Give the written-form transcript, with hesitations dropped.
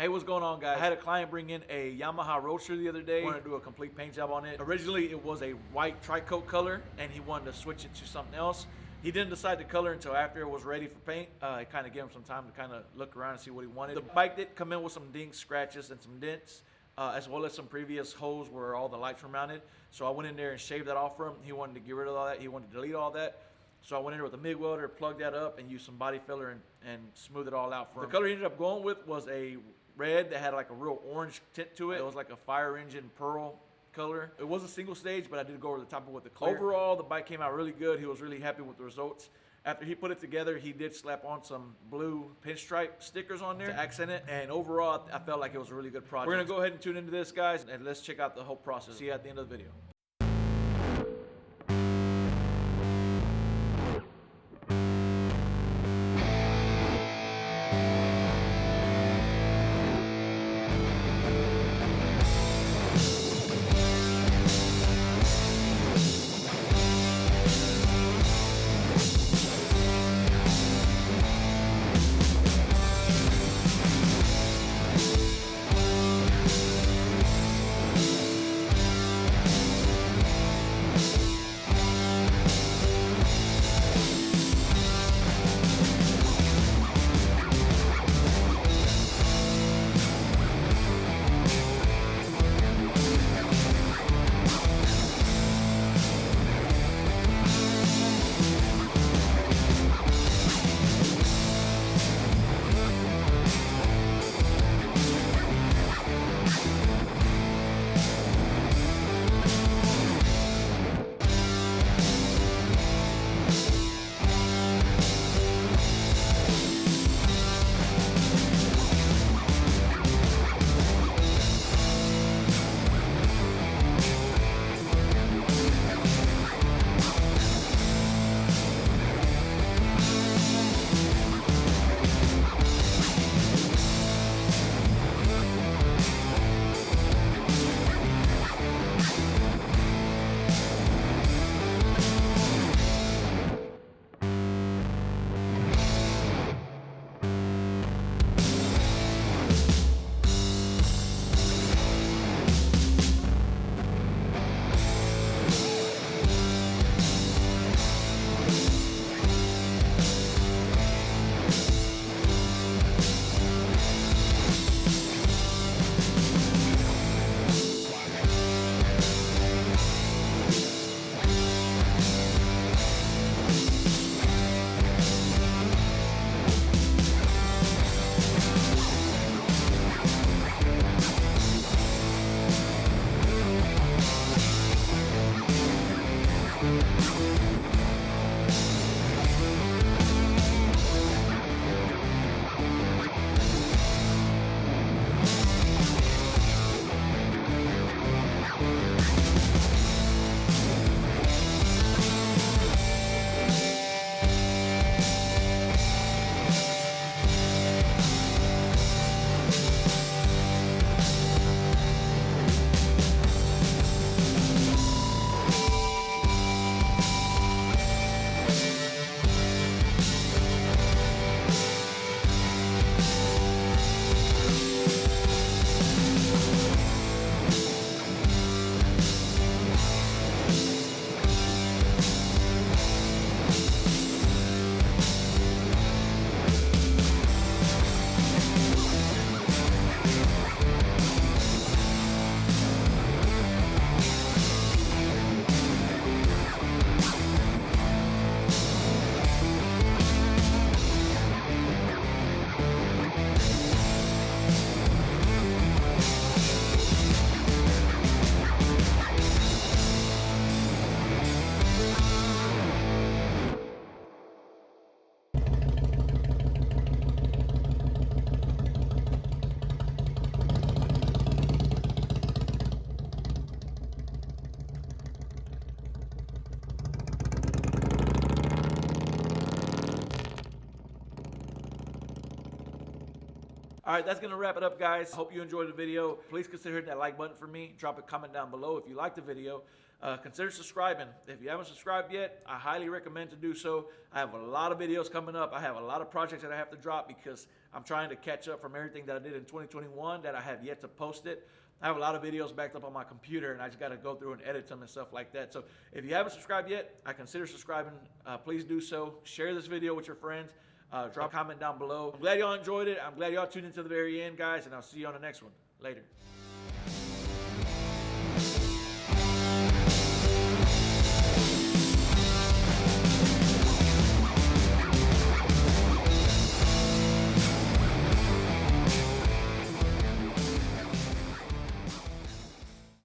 Hey, what's going on, guys? I had a client bring in a Yamaha Roadster the other day. He wanted to do a complete paint job on it. Originally, it was a white tri-coat color, and he wanted to switch it to something else. He didn't decide the color until after it was ready for paint. It kind of gave him some time to kind of look around and see what he wanted. The bike did come in with some dinks, scratches, and some dents, as well as some previous holes where all the lights were mounted. So I went in there and shaved that off for him. He wanted to get rid of all that. He wanted to delete all that. So I went in there with a MIG welder, plugged that up, and used some body filler and smoothed it all out for him. The color he ended up going with was a red that had like a real orange tint to it. It was like a fire engine pearl color. It was a single stage, but I did go over the top of it with the clear. Overall, the bike came out really good. He was really happy with the results. After he put it together, he did slap on some blue pinstripe stickers on there to accent it. And overall, I felt like it was a really good project. We're gonna go ahead and tune into this, guys, and let's check out the whole process. See you at the end of the video. All right, that's going to wrap it up, guys. Hope you enjoyed the video. Please consider hitting that like button for me. Drop a comment down below if you like the video. Consider subscribing. If you haven't subscribed yet, I highly recommend to do so. I have a lot of videos coming up. I have a lot of projects that I have to drop because I'm trying to catch up from everything that I did in 2021 that I have yet to post it. I have a lot of videos backed up on my computer, and I just got to go through and edit them and stuff like that. So if you haven't subscribed yet, I consider subscribing. Please do so. Share this video with your friends. Drop a comment down below. I'm glad y'all enjoyed it. I'm glad y'all tuned in to the very end, guys, and I'll see you on the next one. Later.